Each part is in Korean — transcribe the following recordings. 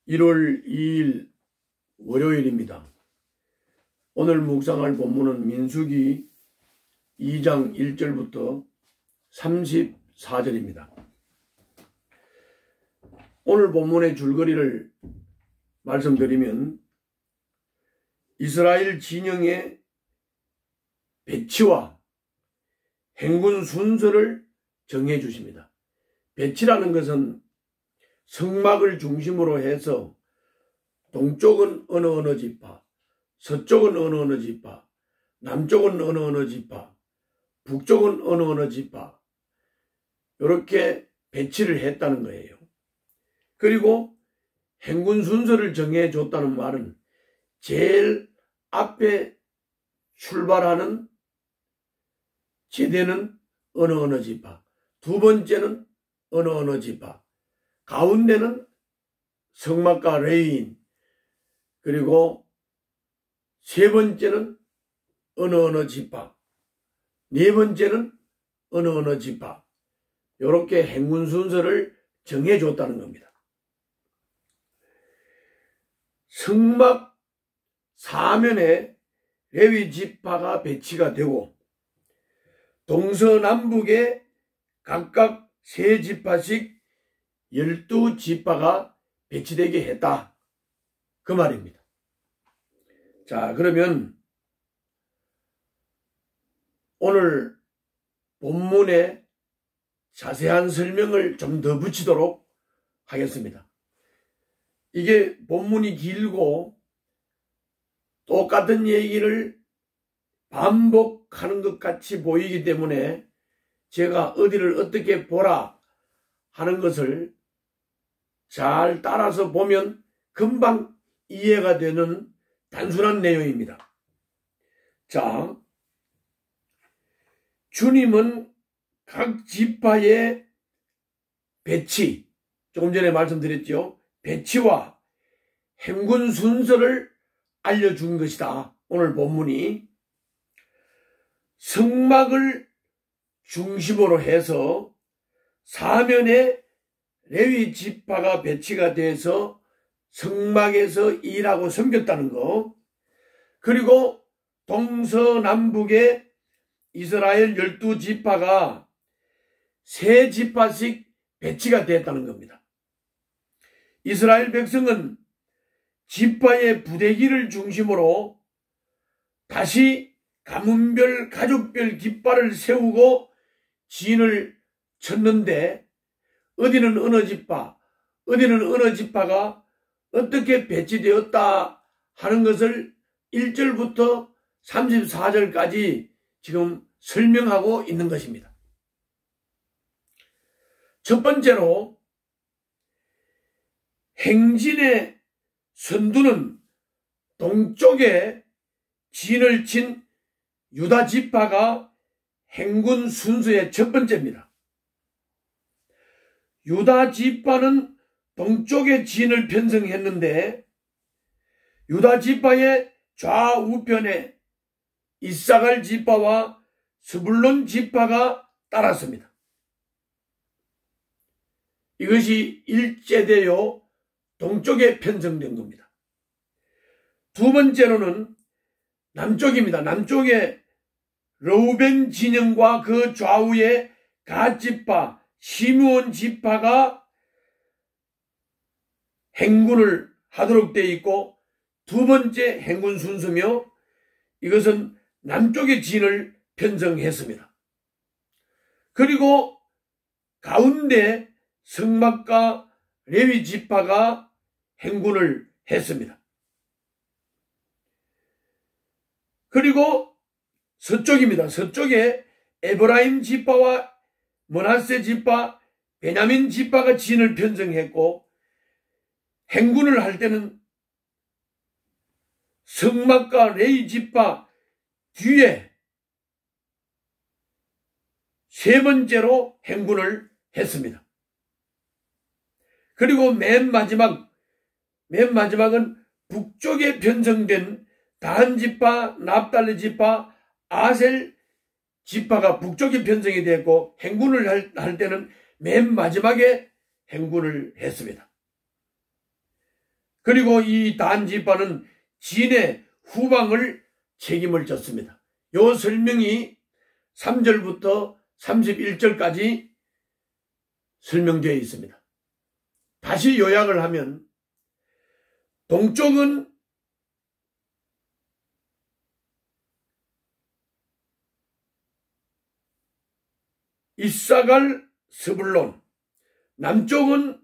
1월 2일 월요일입니다. 오늘 묵상할 본문은 민수기 2장 1절부터 34절입니다. 오늘 본문의 줄거리를 말씀드리면 이스라엘 진영의 배치와 행군 순서를 정해 주십니다. 배치라는 것은 성막을 중심으로 해서 동쪽은 어느 지파, 서쪽은 어느 지파, 남쪽은 어느 지파, 북쪽은 어느 지파, 이렇게 배치를 했다는 거예요. 그리고 행군 순서를 정해 줬다는 말은 제일 앞에 출발하는 제대는 어느 지파, 두 번째는 어느 지파, 가운데는 성막과 레위인, 그리고 세 번째는 어느 지파, 네 번째는 어느 지파, 이렇게 행군 순서를 정해줬다는 겁니다. 성막 사면에 레위 지파가 배치가 되고 동서남북에 각각 세 지파씩 12지파가 배치되게 했다, 그 말입니다. 자, 그러면 오늘 본문에 자세한 설명을 좀 더 붙이도록 하겠습니다. 이게 본문이 길고 똑같은 얘기를 반복하는 것 같이 보이기 때문에 제가 어디를 어떻게 보라 하는 것을 잘 따라서 보면 금방 이해가 되는 단순한 내용입니다. 자, 주님은 각 지파의 배치, 조금 전에 말씀드렸죠. 배치와 행군 순서를 알려준 것이다. 오늘 본문이 성막을 중심으로 해서 사면에 레위 지파가 배치가 돼서 성막에서 일하고 섬겼다는 거, 그리고 동서남북에 이스라엘 12지파가 세 지파씩 배치가 됐다는 겁니다. 이스라엘 백성은 지파의 부대기를 중심으로 다시 가문별 가족별 깃발을 세우고 진을 쳤는데 어디는 어느 지파, 어디는 어느 지파가 어떻게 배치되었다 하는 것을 1절부터 34절까지 지금 설명하고 있는 것입니다. 첫 번째로 행진의 선두는 동쪽에 진을 친 유다 지파가 행군 순서의 첫 번째입니다. 유다 지파는 동쪽에 진을 편성했는데 유다 지파의 좌우편에 이사갈 지파와 스불론 지파가 따랐습니다. 이것이 일제되어 동쪽에 편성된 겁니다. 두 번째로는 남쪽입니다. 남쪽에 르우벤 진영과 그 좌우에 갓 지파, 시므온 지파가 행군을 하도록 되어 있고 두 번째 행군 순서며 이것은 남쪽의 진을 편성했습니다. 그리고 가운데 성막과 레위 지파가 행군을 했습니다. 그리고 서쪽입니다. 서쪽에 에브라임 지파와 므낫세 지파, 베냐민 지파가 진을 편성했고 행군을 할 때는 성막과 레위 지파 뒤에 세 번째로 행군을 했습니다. 그리고 맨 마지막은 북쪽에 편성된 단 지파, 납달리 지파, 아셀 지파가 북쪽에 편성이 됐고 행군을 할 때는 맨 마지막에 행군을 했습니다. 그리고 이 단지파는 진의 후방을 책임을 졌습니다. 이 설명이 3절부터 31절까지 설명되어 있습니다. 다시 요약을 하면 동쪽은 이사갈, 스불론, 남쪽은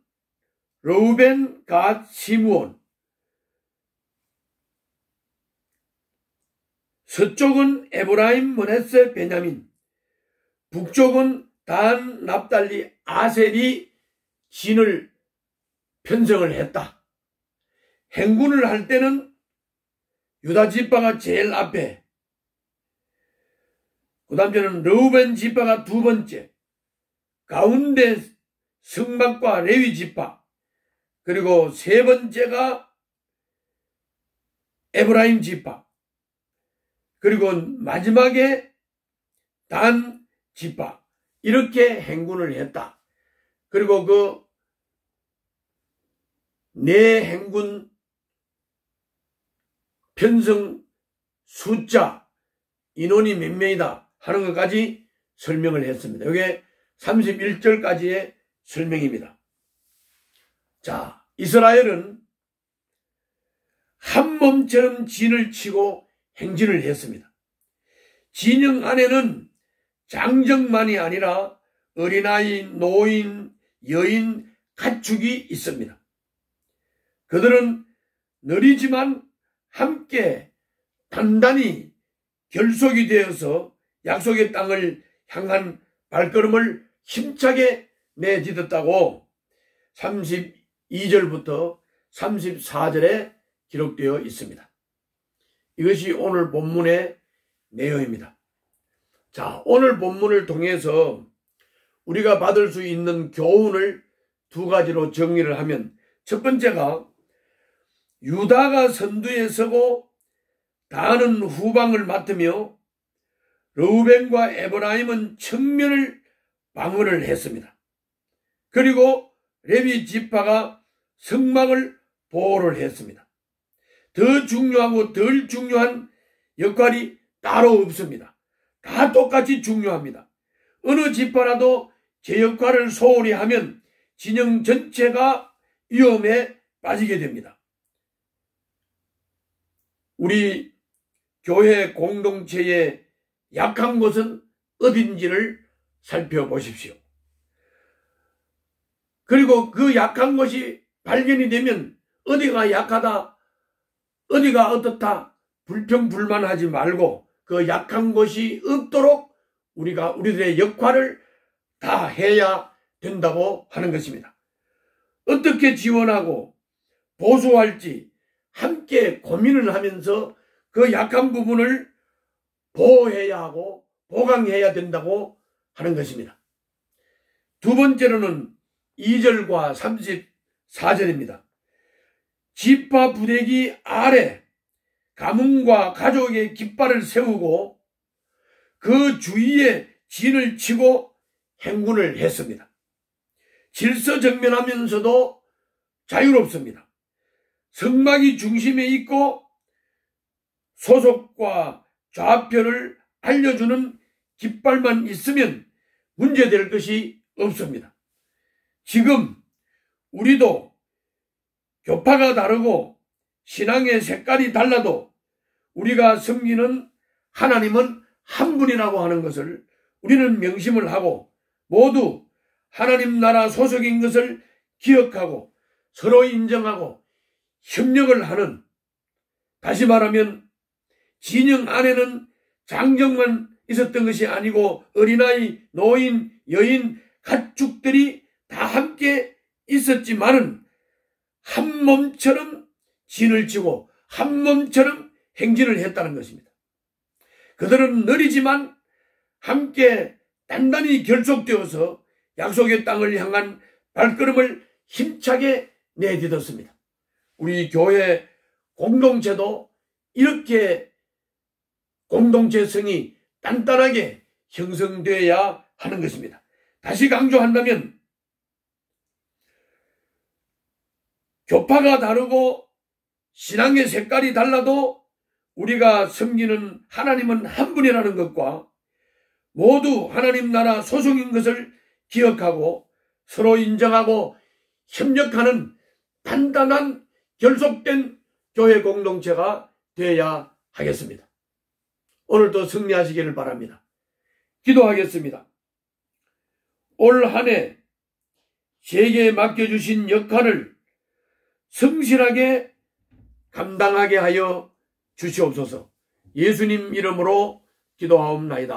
르우벤, 갓, 시므온, 서쪽은 에브라임, 므낫세, 베냐민, 북쪽은 단, 납달리, 아셀이 진을 편성을 했다. 행군을 할 때는 유다 지파가 제일 앞에, 그 다음에는 르우벤 지파가 두 번째, 가운데 성막과 레위 지파, 그리고 세 번째가 에브라임 지파, 그리고 마지막에 단 지파, 이렇게 행군을 했다. 그리고 그 네 행군 편성 숫자, 인원이 몇 명이다 하는 것까지 설명을 했습니다. 이게 31절까지의 설명입니다. 자, 이스라엘은 한 몸처럼 진을 치고 행진을 했습니다. 진영 안에는 장정만이 아니라 어린아이, 노인, 여인, 가축이 있습니다. 그들은 느리지만 함께 단단히 결속이 되어서 약속의 땅을 향한 발걸음을 힘차게 내딛었다고 32절부터 34절에 기록되어 있습니다. 이것이 오늘 본문의 내용입니다. 자, 오늘 본문을 통해서 우리가 받을 수 있는 교훈을 두 가지로 정리를 하면, 첫 번째가 유다가 선두에 서고 단은 후방을 맡으며 르우벤과 에브라임은 측면을 방어를 했습니다. 그리고 레위 지파가 성막을 보호를 했습니다. 더 중요하고 덜 중요한 역할이 따로 없습니다. 다 똑같이 중요합니다. 어느 지파라도 제 역할을 소홀히 하면 진영 전체가 위험에 빠지게 됩니다. 우리 교회 공동체의 약한 곳은 어딘지를 살펴보십시오. 그리고 그 약한 것이 발견이 되면 어디가 약하다, 어디가 어떻다 불평불만하지 말고 그 약한 것이 없도록 우리가 우리들의 역할을 다 해야 된다고 하는 것입니다. 어떻게 지원하고 보수할지 함께 고민을 하면서 그 약한 부분을 보호해야 하고 보강해야 된다고 하는 것입니다. 두 번째로는 2절과 34절입니다. 지파 부대기 아래 가문과 가족의 깃발을 세우고 그 주위에 진을 치고 행군을 했습니다. 질서정연하면서도 자유롭습니다. 성막이 중심에 있고 소속과 좌표를 알려주는 깃발만 있으면 문제될 것이 없습니다. 지금 우리도 교파가 다르고 신앙의 색깔이 달라도 우리가 섬기는 하나님은 한 분이라고 하는 것을 우리는 명심을 하고 모두 하나님 나라 소속인 것을 기억하고 서로 인정하고 협력을 하는, 다시 말하면 진영 안에는 장정만 있었던 것이 아니고 어린아이, 노인, 여인, 가축들이 다 함께 있었지만은 한 몸처럼 진을 치고 한 몸처럼 행진을 했다는 것입니다. 그들은 느리지만 함께 단단히 결속되어서 약속의 땅을 향한 발걸음을 힘차게 내딛었습니다. 우리 교회 공동체도 이렇게 공동체성이 단단하게 형성되어야 하는 것입니다. 다시 강조한다면 교파가 다르고 신앙의 색깔이 달라도 우리가 섬기는 하나님은 한 분이라는 것과 모두 하나님 나라 소속인 것을 기억하고 서로 인정하고 협력하는 단단한 결속된 교회 공동체가 되어야 하겠습니다. 오늘도 승리하시기를 바랍니다. 기도하겠습니다. 올 한 해 제게 맡겨주신 역할을 성실하게 감당하게 하여 주시옵소서. 예수님 이름으로 기도하옵나이다.